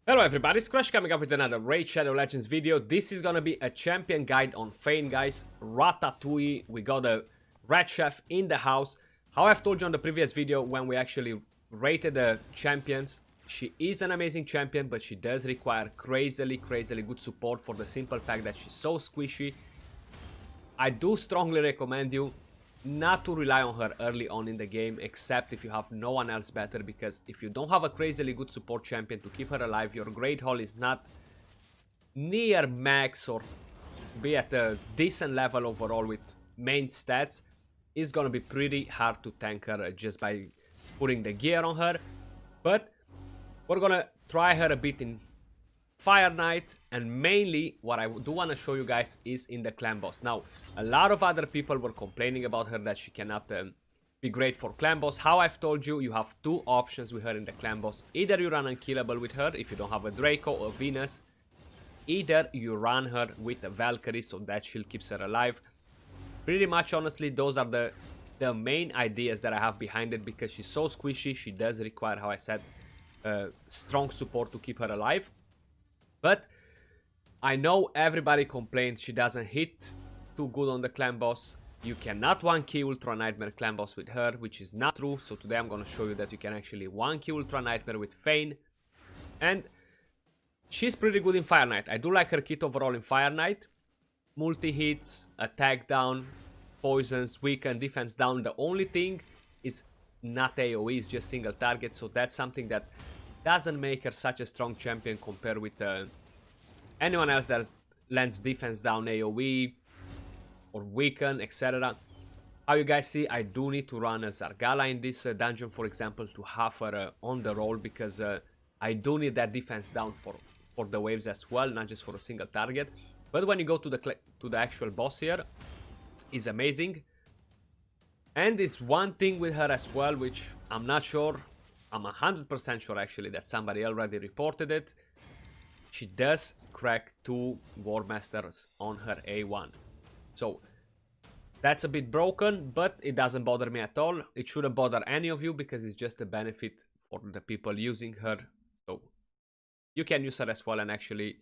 Hello everybody, Skratch coming up with another Raid Shadow Legends video. This is gonna be a champion guide on Fayne, guys. Ratatouille, we got a red chef in the house. How I've told you on the previous video when we actually rated the champions, she is an amazing champion, but she does require crazily good support for the simple fact that she's so squishy. I do strongly recommend you not to rely on her early on in the game, except if you have no one else better, because if you don't have a crazily good support champion to keep her alive, your grade haul is not near max or be at a decent level overall with main stats. It's gonna be pretty hard to tank her just by putting the gear on her. But we're gonna try her a bit in Fire Knight, and mainly what I do want to show you guys is in the clan boss. Now, a lot of other people were complaining about her that she cannot be great for clan boss. How I've told you, you have two options with her in the clan boss. Either you run unkillable with her if you don't have a Draco or Venus. Either you run her with a Valkyrie so that shield keeps her alive. Pretty much, honestly, those are the main ideas that I have behind it, because she's so squishy. She does require, how I said, strong support to keep her alive. But I know everybody complains she doesn't hit too good on the clan boss. You cannot 1-key Ultranightmare clan boss with her, which is not true. So today I'm going to show you that you can actually 1-key Ultranightmare with Fayne. And she's pretty good in Fire Knight. I do like her kit overall in Fire Knight. Multi-hits, attack down, poisons, weaken, defense down. The only thing is not AoE, it's just single target. So that's something that doesn't make her such a strong champion compared with anyone else that lands defense down, AoE or weaken, etc. How you guys see, I do need to run a Zargala in this dungeon, for example, to have her on the roll, because I do need that defense down for the waves as well, not just for a single target. But when you go to the actual boss here, is amazing. And it's one thing with her as well, which I'm not sure. I'm 100% sure actually that somebody already reported it. She does crack 2 War Masters on her A1. So that's a bit broken, but it doesn't bother me at all. It shouldn't bother any of you, because it's just a benefit for the people using her. So you can use her as well and actually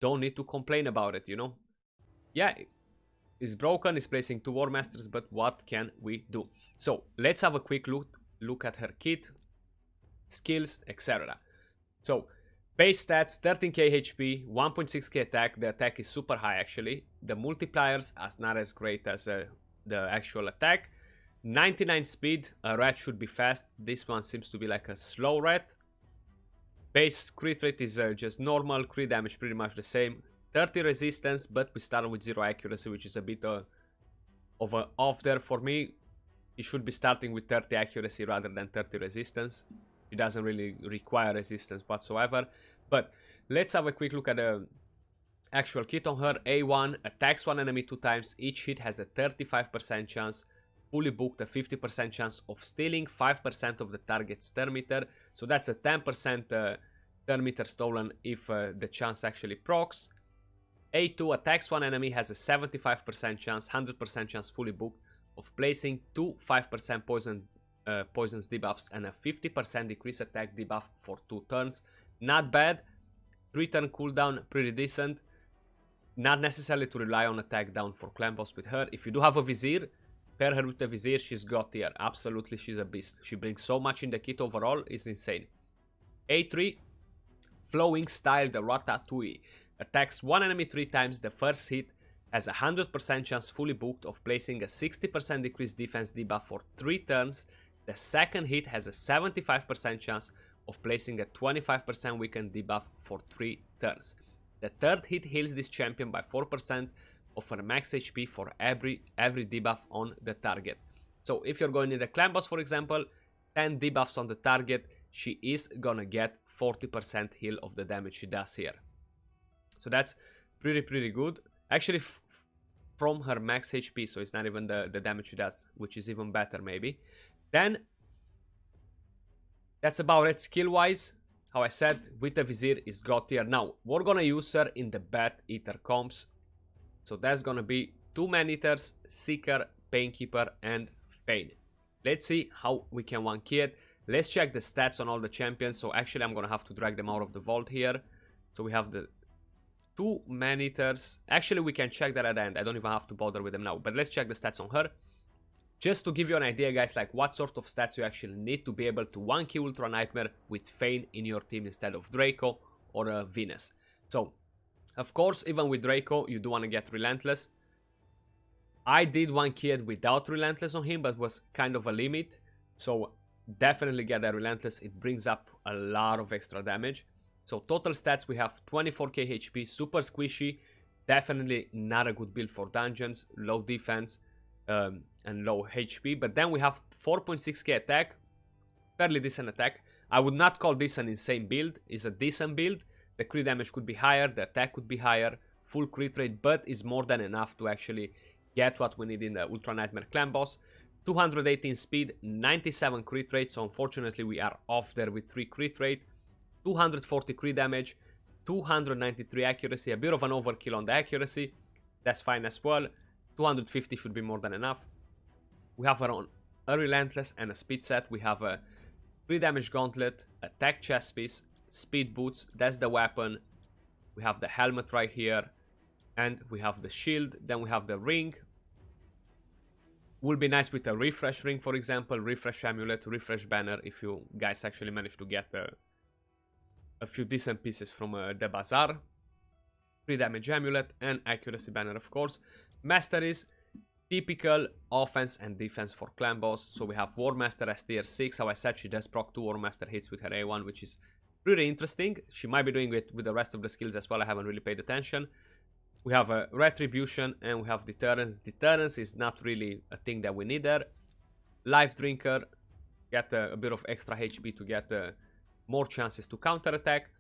don't need to complain about it, you know. Yeah, it's broken, it's placing 2 War Masters, but what can we do? So let's have a quick look at her kit, skills, etc. So base stats, 13k HP, 1.6k attack. The attack is super high actually. The multipliers are not as great as the actual attack. 99 speed. A rat should be fast. This one seems to be like a slow rat. Base crit rate is just normal. Crit damage pretty much the same. 30 resistance, but we start with 0 accuracy, which is a bit of a off there for me. You should be starting with 30 accuracy rather than 30 resistance. It doesn't really require resistance whatsoever. But let's have a quick look at the actual kit on her. A1 attacks one enemy 2 times. Each hit has a 35% chance. Fully booked, a 50% chance of stealing 5% of the target's turn meter. So that's a 10% turn meter stolen if the chance actually procs. A2 attacks one enemy, has a 75% chance, 100% chance fully booked of placing 2 5% poisons debuffs and a 50% decrease attack debuff for 2 turns. Not bad. 3 turn cooldown, pretty decent. Not necessarily to rely on attack down for clan boss with her. If you do have a vizier, pair her with the vizier, she's god tier. Absolutely, she's a beast. She brings so much in the kit overall, it's insane. A3, flowing style, the Ratatouille. Attacks one enemy 3 times. The first hit has a 100% chance fully booked of placing a 60% decreased defense debuff for 3 turns. The second hit has a 75% chance of placing a 25% weakened debuff for 3 turns. The third hit heals this champion by 4% of her max HP for every debuff on the target. So if you're going in the clan boss, for example, 10 debuffs on the target, she is gonna get 40% heal of the damage she does here. So that's pretty good. Actually, from her max HP, so it's not even the damage she does, which is even better maybe. Then, that's about it skill-wise. How I said, with the Vizier is god tier. Now, we're gonna use her in the Bat-Eater comps. So that's gonna be 2 Man-Eaters, Seeker, Painkeeper, and Fayne. Let's see how we can 1-key it. Let's check the stats on all the champions. So actually I'm gonna have to drag them out of the vault here. So we have the 2 man-eaters. Actually we can check that at the end. I don't even have to bother with them now. But let's check the stats on her. Just to give you an idea, guys, like what sort of stats you actually need to be able to 1-key Ultranightmare with Fayne in your team instead of Draco or Venus. So, of course, even with Draco, you do want to get Relentless. I did 1-key it without Relentless on him, but was kind of a limit. So, definitely get that Relentless. It brings up a lot of extra damage. So, total stats, we have 24k HP, super squishy. Definitely not a good build for dungeons, low defense. And low HP, but then we have 4.6k attack, fairly decent attack. I would not call this an insane build, it's a decent build. The crit damage could be higher, the attack could be higher, full crit rate, but is more than enough to actually get what we need in the Ultranightmare clan boss. 218 speed, 97 crit rate, so unfortunately we are off there with 3 crit rate. 240 crit damage, 293 accuracy, a bit of an overkill on the accuracy, that's fine as well. 250 should be more than enough. We have our own a Relentless and a speed set. We have a 3 damage gauntlet, attack chest piece, speed boots, that's the weapon. We have the helmet right here, and we have the shield. Then we have the ring. Will be nice with a refresh ring, for example, refresh amulet, refresh banner, if you guys actually manage to get a few decent pieces from the bazaar. 3 damage amulet and accuracy banner, of course. Masteries, typical offense and defense for clan boss. So we have War Master as tier 6. How I said, she does proc 2 War Master hits with her A1, which is pretty interesting. She might be doing it with the rest of the skills as well. I haven't really paid attention. We have a Retribution and we have Deterrence. Deterrence is not really a thing that we need there. Life Drinker, get a bit of extra HP to get more chances to counter attack.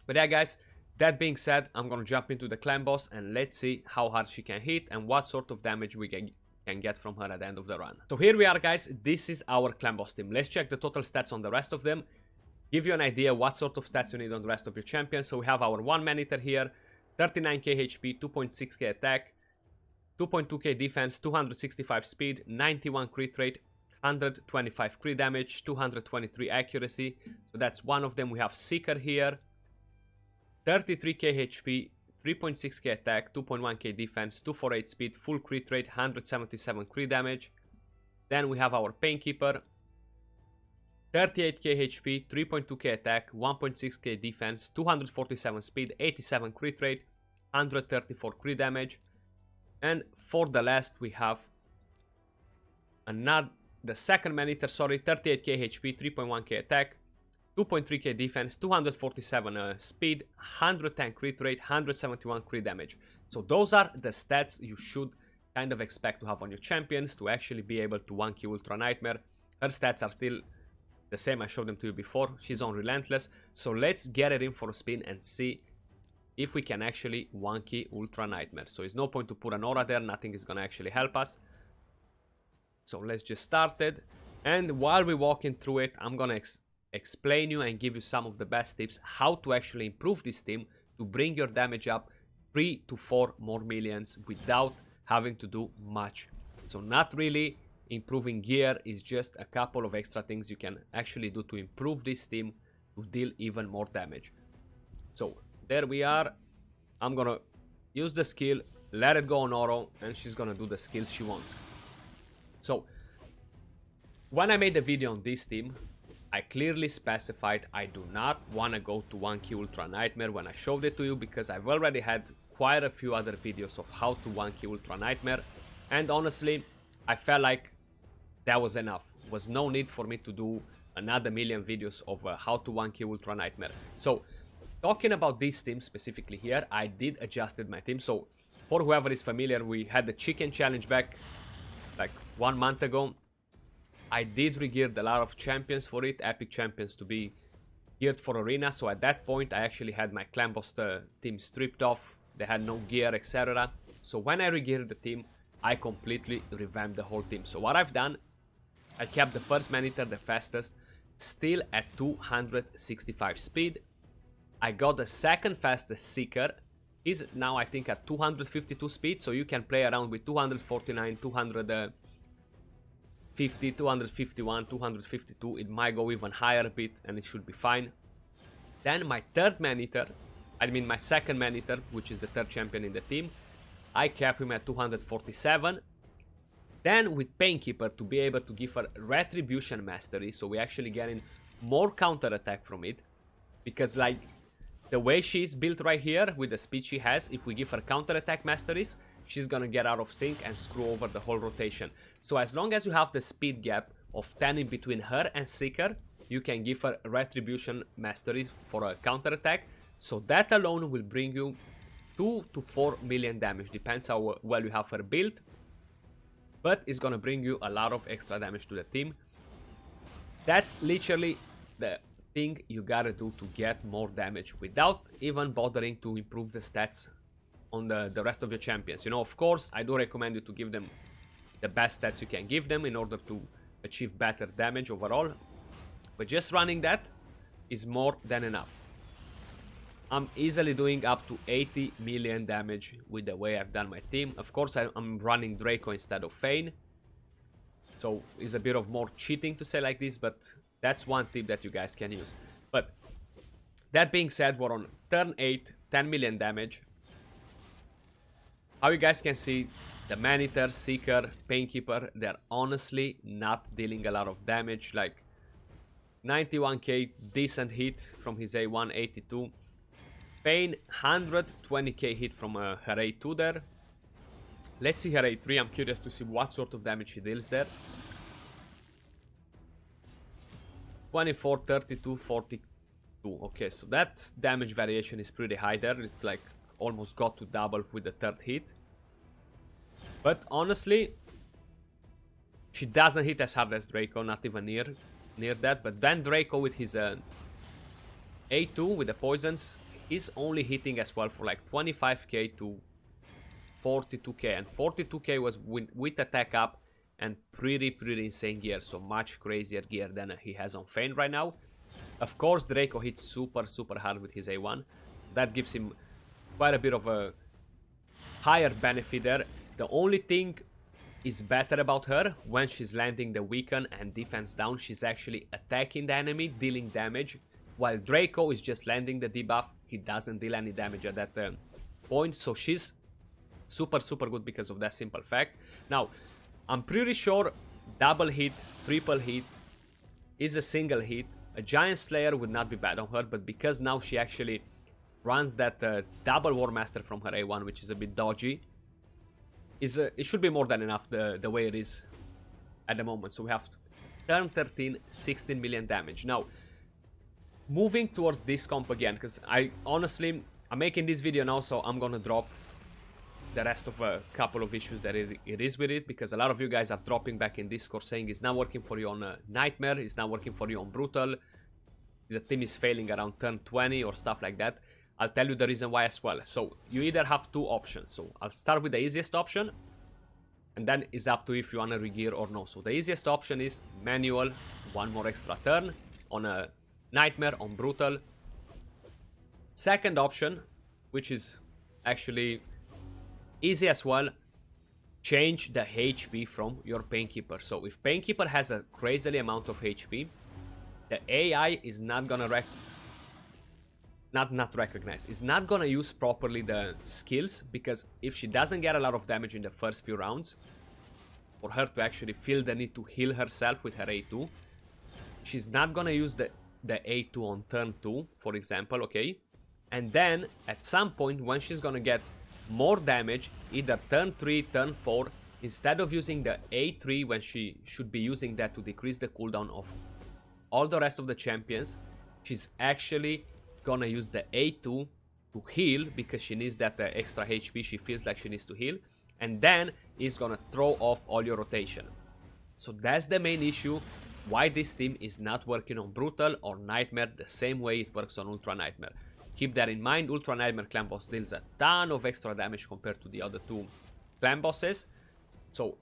But yeah, guys, that being said, I'm gonna jump into the clan boss and let's see how hard she can hit and what sort of damage we can get from her at the end of the run. So here we are, guys. This is our clan boss team. Let's check the total stats on the rest of them. Give you an idea what sort of stats you need on the rest of your champions. So we have our 1 man-eater here, 39k HP, 2.6k attack, 2.2k defense, 265 speed, 91 crit rate, 125 crit damage, 223 accuracy. So that's one of them. We have Seeker here. 33k HP, 3.6k attack, 2.1k defense, 248 speed, full crit rate, 177 crit damage. Then we have our Painkeeper, 38k HP, 3.2k attack, 1.6k defense, 247 speed, 87 crit rate, 134 crit damage. And for the last we have the second man-eater, 38k HP, 3.1k attack, 2.3k defense, 247 speed, 110 crit rate, 171 crit damage. So those are the stats you should kind of expect to have on your champions to actually be able to 1-key Ultranightmare. Her stats are still the same, I showed them to you before. She's on Relentless. So let's get it in for a spin and see if we can actually 1-key Ultranightmare. So it's no point to put an aura there, nothing is gonna actually help us. So let's just start it. And while we're walking through it, I'm gonna explain you and give you some of the best tips how to actually improve this team to bring your damage up 3 to 4 more millions without having to do much. So not really improving gear, is just a couple of extra things you can actually do to improve this team to deal even more damage. So there we are. I'm gonna use the skill, let it go on Oro, and she's gonna do the skills she wants. So when I made the video on this team, I clearly specified I do not want to go to 1-key Ultranightmare when I showed it to you, because I've already had quite a few other videos of how to 1-key Ultranightmare, and honestly I felt like that was enough. There was no need for me to do another million videos of how to 1-key Ultranightmare. So talking about this team specifically here, I did adjusted my team. So for whoever is familiar, we had the chicken challenge back like 1 month ago. I did regeared a lot of champions for it, epic champions to be geared for arena. So at that point I actually had my clan boss team stripped off, they had no gear, etc. So when I regeared the team, I completely revamped the whole team. So what I've done, I kept the first man-eater the fastest, still at 265 speed. I got the second fastest Seeker, he's now I think at 252 speed, so you can play around with 249, 250 250, 251, 252. It might go even higher a bit and it should be fine. Then my third man-eater, my second man-eater, which is the third champion in the team, I cap him at 247. Then with Painkeeper to be able to give her Retribution Mastery, so we're actually getting more counter attack from it. Because like the way she's built right here with the speed she has, if we give her counter attack masteries, she's gonna get out of sync and screw over the whole rotation. So as long as you have the speed gap of 10 in between her and Seeker, you can give her Retribution Mastery for a counter attack. So that alone will bring you 2 to 4 million damage, depends how well you have her built. But it's gonna bring you a lot of extra damage to the team. That's literally the thing you gotta do to get more damage without even bothering to improve the stats on the rest of your champions. You know, of course, I do recommend you to give them the best stats you can give them in order to achieve better damage overall. But just running that is more than enough. I'm easily doing up to 80 million damage with the way I've done my team. Of course, I'm running Draco instead of Fayne. So it's a bit of more cheating to say like this, but that's one tip that you guys can use. But that being said, we're on turn 8, 10 million damage. How you guys can see, the Man-Eater, Seeker, Painkeeper, they're honestly not dealing a lot of damage. Like 91k decent hit from his A1, 82. Fayne 120k hit from her A2 there. Let's see her A3, I'm curious to see what sort of damage she deals there. 24, 32, 42. Okay, so that damage variation is pretty high there. It's like almost got to double with the third hit. But honestly, she doesn't hit as hard as Draco, not even near that. But then Draco with his A2 with the poisons, he's only hitting as well for like 25k to 42k. And 42k was with attack up and pretty insane gear. So much crazier gear than he has on Fayne right now. Of course, Draco hits super hard with his A1. That gives him quite a bit of a higher benefit there. The only thing is better about her, when she's landing the weaken and defense down, she's actually attacking the enemy, dealing damage. While Draco is just landing the debuff, he doesn't deal any damage at that point. So she's super good because of that simple fact. Now, I'm pretty sure double hit, triple hit is a single hit. A Giant Slayer would not be bad on her, but because now she actually runs that double War Master from her A1, which is a bit dodgy, it should be more than enough the way it is at the moment. So we have turn 13, 16 million damage. Now, moving towards this comp again, because I'm making this video now, so I'm gonna drop the rest of a couple of issues that it is with it, because a lot of you guys are dropping back in Discord saying it's not working for you on Nightmare, it's not working for you on Brutal, the team is failing around turn 20 or stuff like that. I'll tell you the reason why as well. So you either have two options. So I'll start with the easiest option, and then it's up to if you want to regear or no. So the easiest option is manual, one more extra turn on a Nightmare, on Brutal. Second option, which is actually easy as well, change the HP from your Painkeeper. So if Painkeeper has a crazily amount of HP, the AI is not gonna recognize. It's not gonna use properly the skills, because if she doesn't get a lot of damage in the first few rounds, for her to actually feel the need to heal herself with her A2, she's not gonna use the A2 on turn 2, for example, okay? And then at some point when she's gonna get more damage, either turn 3, turn 4, instead of using the A3 when she should be using that to decrease the cooldown of all the rest of the champions, she's actually gonna use the A2 to heal, because she needs that extra HP, she feels like she needs to heal, and then is gonna throw off all your rotation. So that's the main issue why this team is not working on Brutal or Nightmare the same way it works on Ultranightmare. Keep that in mind. Ultranightmare clan boss deals a ton of extra damage compared to the other two clan bosses. So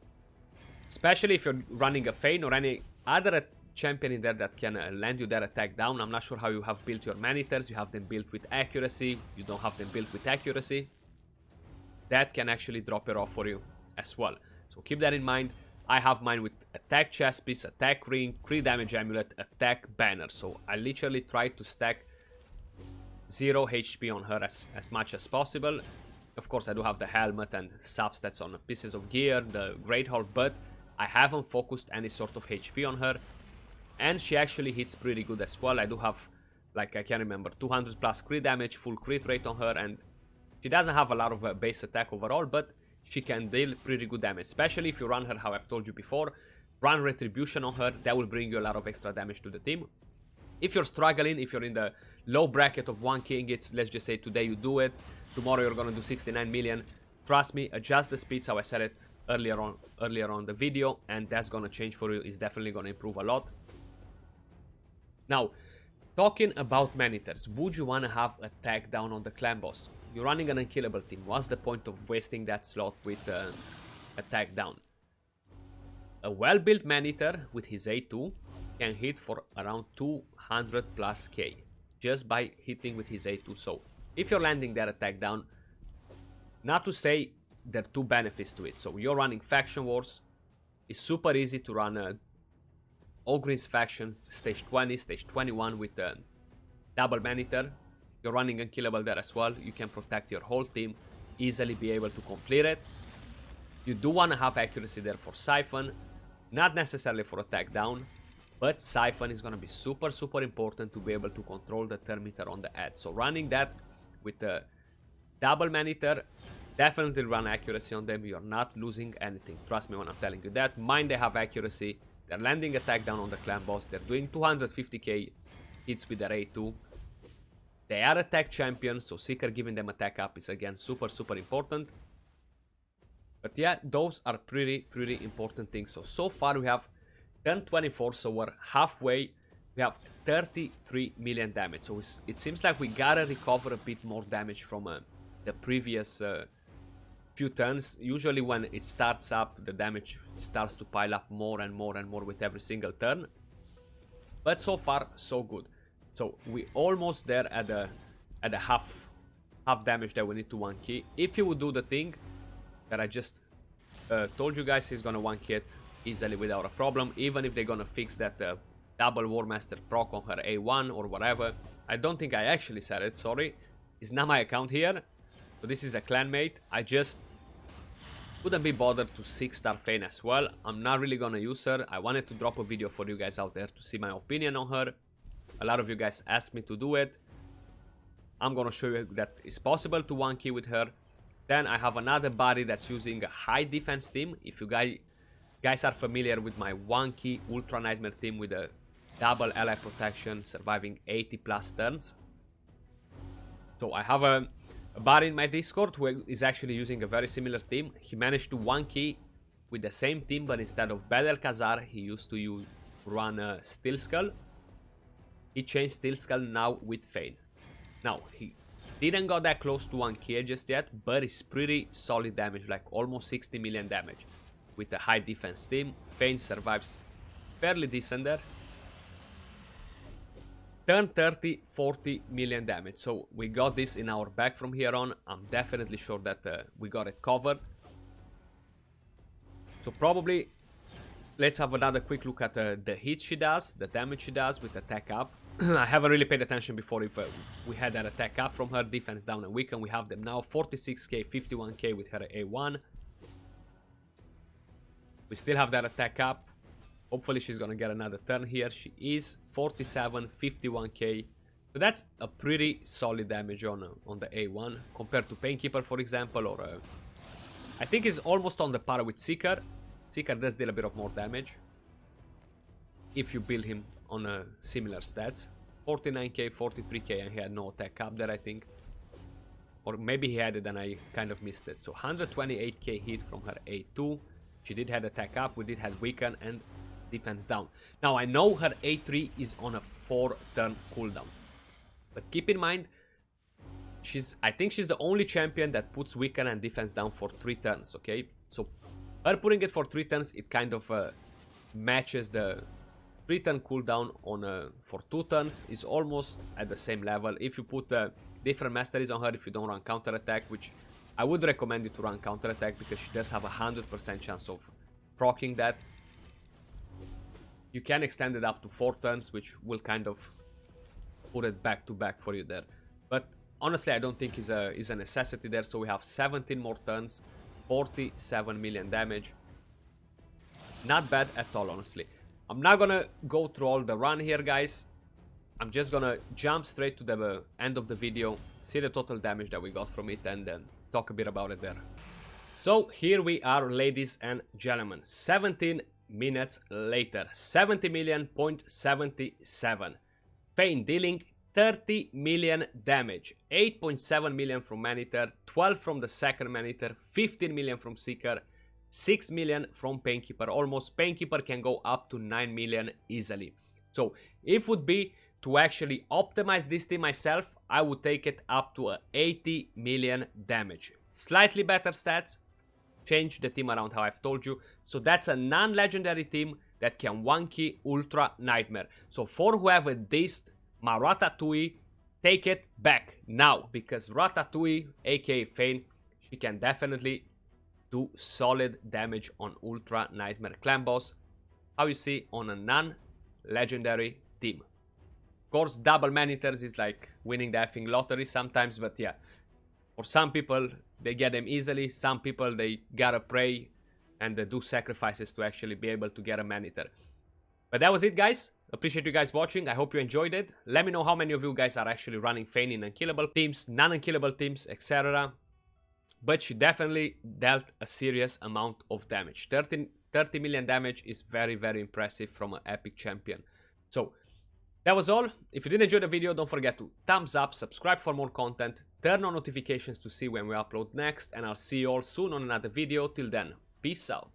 especially if you're running a Fayne or any other champion in there that can land you that attack down. I'm not sure how you have built your Man-Eaters. You have them built with accuracy, you don't have them built with accuracy. That can actually drop it off for you as well. So keep that in mind. I have mine with attack chest piece, attack ring, crit damage amulet, attack banner. So I literally try to stack 0 HP on her as much as possible. Of course, I do have the helmet and substats on pieces of gear, the Great Hall, but I haven't focused any sort of HP on her. And she actually hits pretty good as well. I do have, like, I can't remember, 200 plus crit damage, full crit rate on her, and she doesn't have a lot of base attack overall, but she can deal pretty good damage, especially if you run her, how I've told you before. Run Retribution on her, that will bring you a lot of extra damage to the team. If you're struggling, if you're in the low bracket of one king, it's, let's just say today you do it, tomorrow you're gonna do 69 million. Trust me, adjust the speeds how I said it earlier on the video, and that's gonna change for you. It's definitely gonna improve a lot. Now, talking about man-eaters, would you wanna have a tag down on the clan boss? You're running an unkillable team. What's the point of wasting that slot with a tag down? A well-built man-eater with his A2 can hit for around 200 plus K just by hitting with his A2. So if you're landing that attack down, not to say there are two benefits to it. So you're running faction wars. It's super easy to run Ogrin's faction stage 20, stage 21 with a double man-eater. You're running unkillable there as well. You can protect your whole team, easily be able to complete it. You do want to have accuracy there for Siphon, not necessarily for attack down, but Siphon is going to be super important to be able to control the turn meter on the edge. So running that with a double man-eater, definitely run accuracy on them. You're not losing anything. Trust me when I'm telling you that. Mine, they have accuracy. They're landing attack down on the clan boss. They're doing 250k hits with their A2. They are attack champions, so Seeker giving them attack up is again super important. But yeah, those are pretty important things. So far we have turn 24, so we're halfway. We have 33 million damage. So it seems like we gotta recover a bit more damage from the previous few turns. Usually when it starts up, the damage starts to pile up more and more with every single turn. But so far, so good. So we almost there at the half damage that we need to 1k. If you would do the thing that I just told you guys, he's gonna 1k it easily without a problem. Even if they're gonna fix that double War Master proc on her A1 or whatever. I don't think I actually said it, sorry. It's not my account here. So this is a clanmate. I just couldn't be bothered to 6-star Fayne as well. I'm not really gonna use her. I wanted to drop a video for you guys out there to see my opinion on her. A lot of you guys asked me to do it. I'm gonna show you that it's possible to 1k with her. Then I have another body that's using a high defense team. If you guys are familiar with my 1k Ultranightmare team with a double ally protection, surviving 80 plus turns. So I have a body in my Discord who is actually using a very similar team. He managed to 1k with the same team, but instead of Bad El Khazar, he used to run Steel Skull. He changed Steel Skull now with Fayne. Now, he didn't go that close to 1k just yet, but it's pretty solid damage, like almost 60 million damage. With a high defense team, Fayne survives fairly decent there. Turn 30, 40 million damage. So we got this in our bag from here on. I'm definitely sure that we got it covered. So probably, let's have another quick look at the hit she does, the damage she does with attack up. I haven't really paid attention before if we had that attack up from her, defense down and weaken. We have them now, 46k, 51k with her A1. We still have that attack up. Hopefully she's gonna get another turn here. She is 47, 51k. So that's a pretty solid damage on the A1 compared to Painkeeper, for example, or I think is almost on the par with Seeker. Seeker does deal a bit of more damage if you build him on similar stats. 49k, 43k, and he had no attack up there, I think. Or maybe he had it and I kind of missed it. So 128k hit from her A2. She did have attack up, we did have weaken and defense down. Now I know her A3 is on a 4-turn cooldown. But keep in mind, I think she's the only champion that puts weaken and defense down for 3 turns, okay? So her putting it for 3 turns, it kind of matches the 3-turn cooldown on for 2 turns, is almost at the same level. If you put different masteries on her, if you don't run counter attack, which I would recommend you to run counter attack because she does have a 100% chance of proccing that. You can extend it up to 4 turns, which will kind of put it back to back for you there. But honestly, I don't think is a necessity there. So we have 17 more turns, 47 million damage. Not bad at all, honestly. I'm not gonna go through all the run here, guys. I'm just gonna jump straight to the end of the video, see the total damage that we got from it, and then talk a bit about it there. So here we are, ladies and gentlemen. 17 minutes later, 70 million.77. Fayne dealing 30 million damage, 8.7 million from Maneater, 12 from the second Maneater, 15 million from Seeker, 6 million from Painkeeper. Almost Painkeeper can go up to 9 million easily. So if would be to actually optimize this team myself, I would take it up to 80 million damage. Slightly better stats, change the team around how I've told you. So that's a non-legendary team that can 1-key Ultranightmare. So for whoever dissed my Ratatouille, take it back now, because Ratatouille, aka Fayne, she can definitely do solid damage on Ultranightmare clan boss, how you see on a non-legendary team. Of course, double Maneaters is like winning the effing lottery sometimes, but yeah, for some people they get them easily, some people they gotta pray and they do sacrifices to actually be able to get a Maneater. But that was it, guys. Appreciate you guys watching. I hope you enjoyed it. Let me know how many of you guys are actually running Fayne in unkillable teams, non-unkillable teams, etc. But she definitely dealt a serious amount of damage. 30 million damage is very, very impressive from an epic champion. So that was all. If you did enjoy the video, don't forget to thumbs up, subscribe for more content, turn on notifications to see when we upload next, and I'll see you all soon on another video. Till then, peace out.